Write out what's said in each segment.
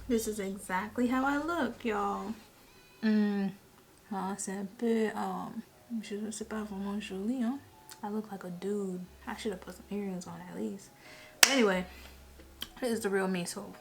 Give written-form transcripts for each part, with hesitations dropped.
This is exactly how I look, y'all. Ah, c'est un peu, je ne sais pas vraiment joli, hein? I look like a dude. I should have put some earrings on at least. But anyway, this is the real me, so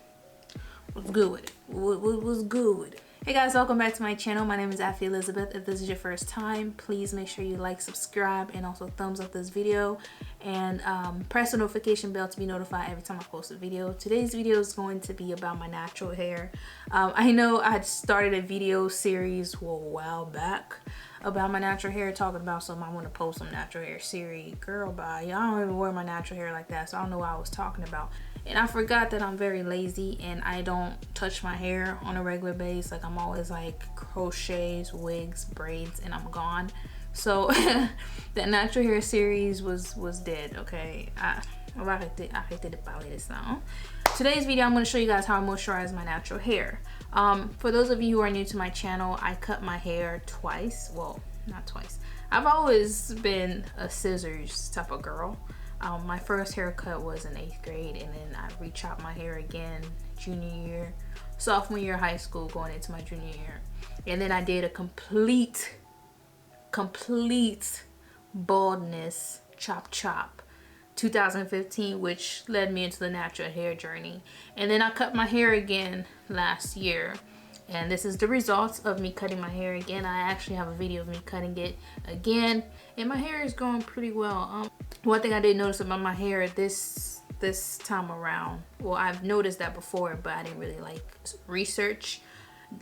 what's good with it? What's good with it? Hey guys, welcome back to my channel. My name is Afi Elizabeth. If this is your first time, please make sure you like, subscribe, and also thumbs up this video. And press the notification bell to be notified every time I post a video. Today's video is going to be about my natural hair. I know I started a video series a while back about my natural hair, talking about some I want to post some natural hair series. Girl, bye. Y'all don't even wear my natural hair like that, so I don't know what I was talking about. And I forgot that I'm very lazy and I don't touch my hair on a regular basis. Like, I'm always like crochets, wigs, braids, and I'm gone. So that natural hair series was dead. Okay, on va arrêter de parler de ça. Today's video, I'm going to show you guys how I moisturize my natural hair. For those of you who are new to my channel, I cut my hair twice. Well, not twice. I've always been a scissors type of girl. My first haircut was in 8th grade, and then I re-chopped my hair again junior year, sophomore year of high school, going into my junior year. And then I did a complete baldness chop 2015, which led me into the natural hair journey. And then I cut my hair again last year, and this is the results of me cutting my hair again. I actually have a video of me cutting it again, and my hair is growing pretty well. One thing I did notice about my hair this time around, well, I've noticed that before, but I didn't really like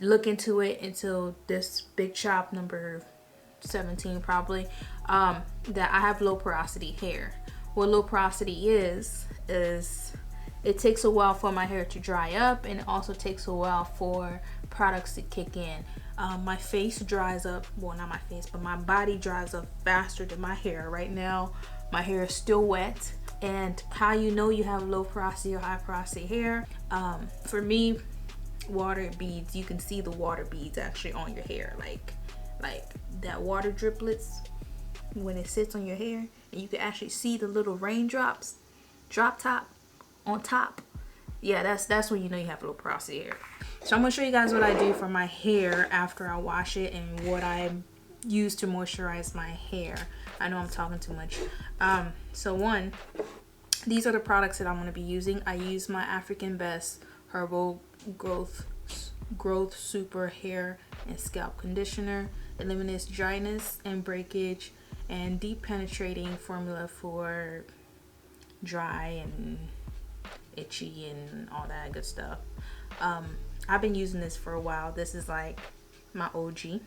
look into it until this big chop number 17 probably, that I have low porosity hair. What low porosity is it takes a while for my hair to dry up, and it also takes a while for products to kick in. My face dries up, well, not my face, but my body dries up faster than my hair. Right now my hair is still wet. And how you know you have low porosity or high porosity hair, for me, water beads. You can see the water beads actually on your hair, like that water driplets when it sits on your hair, and you can actually see the little raindrops drop top on top. Yeah, that's when you know you have low porosity hair. So I'm gonna show you guys what I do for my hair after I wash it, and what I use to moisturize my hair. I know I'm talking too much. So one, these are the products that I'm going to be using. I use my African Best Herbal Growth Super Hair and Scalp Conditioner. Eliminates dryness and breakage, and deep penetrating formula for dry and itchy and all that good stuff. I've been using this for a while. This is like my OG.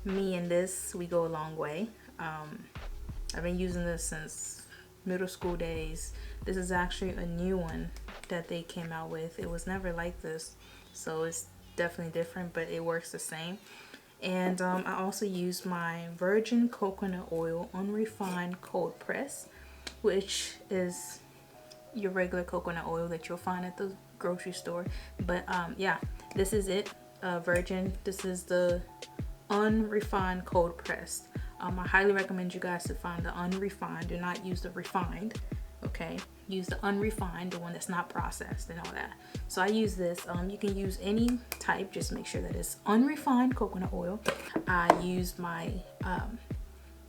Me and this, we go a long way. I've been using this since middle school days. This is actually a new one that they came out with. It was never like this, so it's definitely different, but it works the same. And I also use my virgin coconut oil unrefined cold press, which is your regular coconut oil that you'll find at the grocery store. But yeah, this is it, virgin. This is the unrefined cold pressed. I highly recommend you guys to find the unrefined. Do not use the refined, okay? Use the unrefined, the one that's not processed and all that. So I use this. You can use any type, just make sure that it's unrefined coconut oil. I use my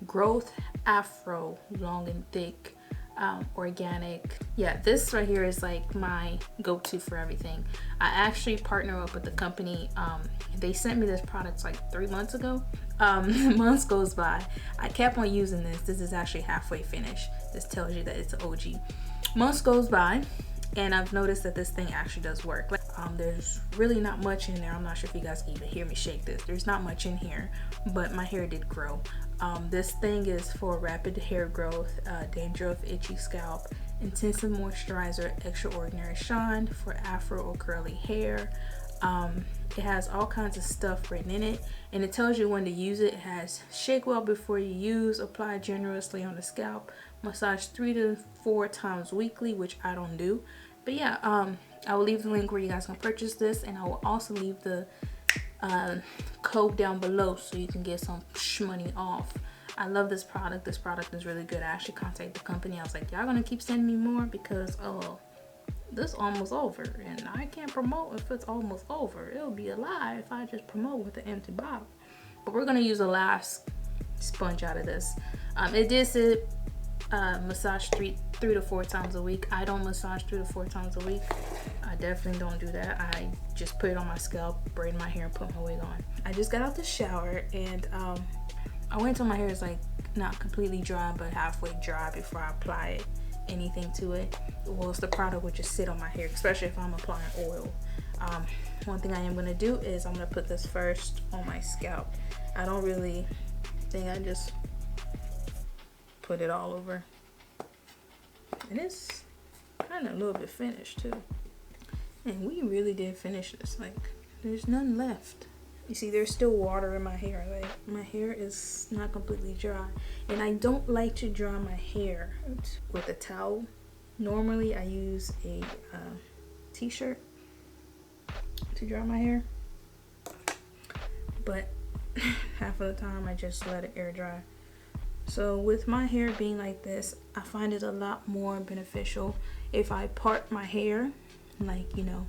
Growth Afro Long and Thick organic. Yeah, this right here is like my go-to for everything. I actually partner up with the company. They sent me this product like 3 months ago. Months goes by, I kept on using this. This is actually halfway finished. This tells you that it's an OG. Months goes by, and I've noticed that this thing actually does work. Like, there's really not much in there. I'm not sure if you guys can even hear me shake this. There's not much in here, but my hair did grow. This thing is for rapid hair growth, danger of itchy scalp, intensive moisturizer, extraordinary shine for afro or curly hair. It has all kinds of stuff written in it, and it tells you when to use it. It has shake well before you use, apply generously on the scalp, massage 3 to 4 times weekly, which I don't do. But yeah, I will leave the link where you guys can purchase this, and I will also leave the code down below so you can get some money off. I love this product. This product is really good. I actually contacted the company. I was like, y'all gonna keep sending me more, because this almost over, and I can't promote if it's almost over. It'll be a lie if I just promote with an empty bottle. But we're gonna use the last sponge out of this. It did say massage three to 4 times a week. I don't massage 3 to 4 times a week. I definitely don't do that. I just put it on my scalp, braid my hair, and put my wig on. I just got out the shower, and I wait until my hair is like not completely dry but halfway dry before I apply anything to it. Well, the product would just sit on my hair, especially if I'm applying oil. One thing I am going to do is I'm going to put this first on my scalp. I don't really think, I just put it all over. And it's kind of a little bit finished too. And we really did finish this. Like, there's none left. You see, there's still water in my hair. Like, my hair is not completely dry. And I don't like to dry my hair with a towel. Normally, I use a t-shirt to dry my hair. But half of the time, I just let it air dry. So with my hair being like this, I find it a lot more beneficial if I part my hair, like, you know,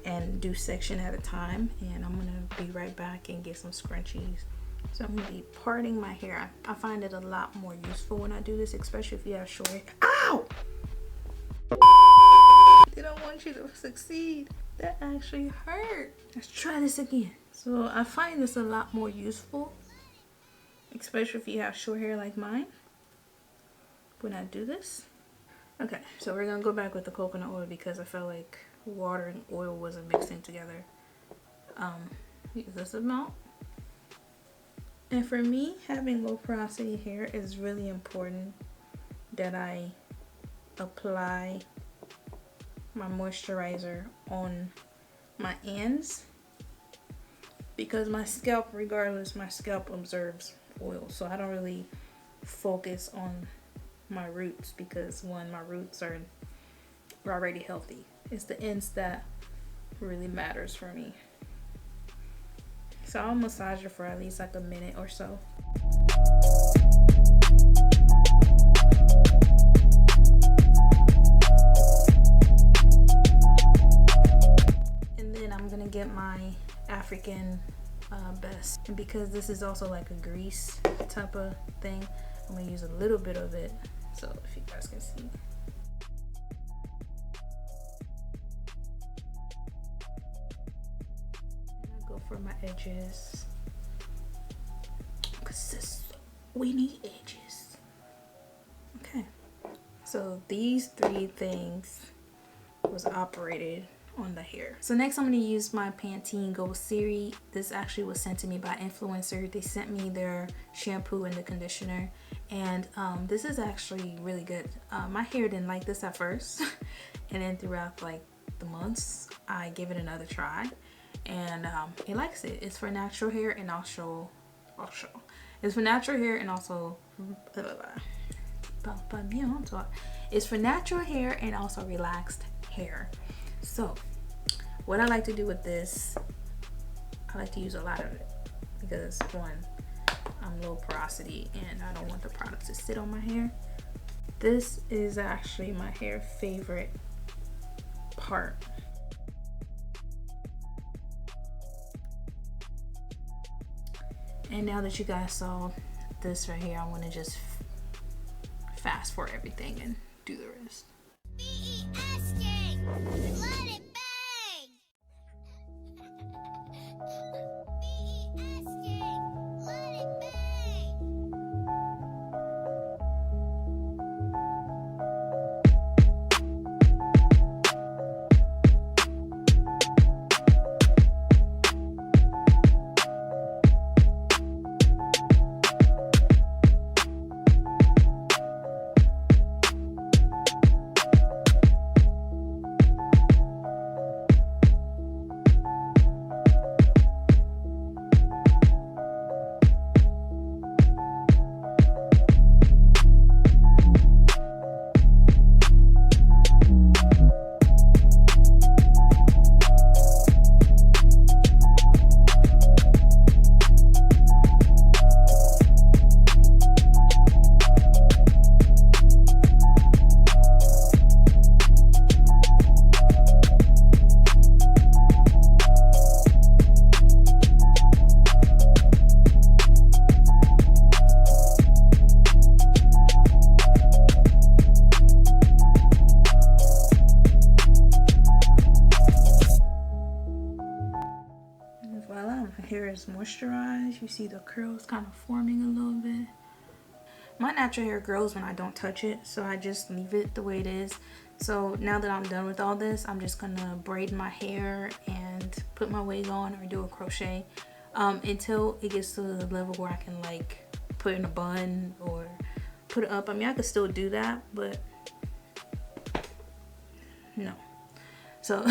and do section at a time. And I'm gonna be right back and get some scrunchies. So I'm gonna be parting my hair. I find it a lot more useful when I do this, especially if you have short hair. Ow! They don't want you to succeed. That actually hurt. Let's try this again. So I find this a lot more useful, especially if you have short hair like mine, when I do this. Okay, so we're gonna go back with the coconut oil because I felt like water and oil wasn't mixing together. Use this amount. And for me, having low porosity hair is really important that I apply my moisturizer on my ends, because my scalp, regardless, my scalp absorbs oil. So I don't really focus on my roots because, one, my roots are already healthy. It's the ends that really matters for me. So I'll massage it for at least like a minute or so. And then I'm gonna get my African best, and because this is also like a grease type of thing, I'm gonna use a little bit of it, so if you guys can see. And I go for my edges, because we need edges. Okay, so these 3 things was operated on the hair. So next I'm going to use my Pantene Gold Series. This actually was sent to me by influencer. They sent me their shampoo and the conditioner, and this is actually really good. My hair didn't like this at first and then throughout like the months I gave it another try, and it likes it. It's for natural hair, and it's for natural hair, and also it's for natural hair and also relaxed hair. So what I like to do with this, I like to use a lot of it because, one, I'm low porosity and I don't want the product to sit on my hair. This is actually my hair favorite part. And now that you guys saw this right here, I want to just fast forward everything and do the rest. Let it bang! Let it bang! hair is moisturized. You see the curls kind of forming a little bit. My natural hair grows when I don't touch it, so I just leave it the way it is. So now that I'm done with all this, I'm just gonna braid my hair and put my wig on or do a crochet until it gets to the level where I can like put in a bun or put it up. I mean, I could still do that, but no. So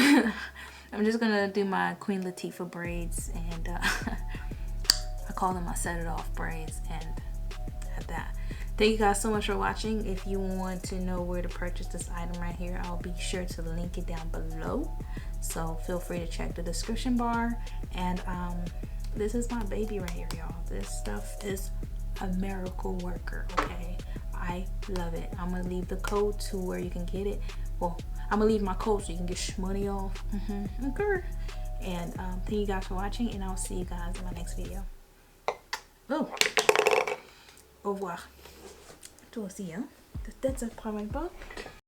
I'm just gonna do my Queen Latifah braids, and I call them my set it off braids, and at that. Thank you guys so much for watching. If you want to know where to purchase this item right here, I'll be sure to link it down below. So feel free to check the description bar. And this is my baby right here, y'all. This stuff is a miracle worker, okay? I love it. I'm gonna leave the code to where you can get it. Well, I'm gonna leave my code so you can get money off. Okay. And thank you guys for watching, and I'll see you guys in my next video. Oh, au revoir. Toi aussi, hein? T'as peut-être ça prend même pas.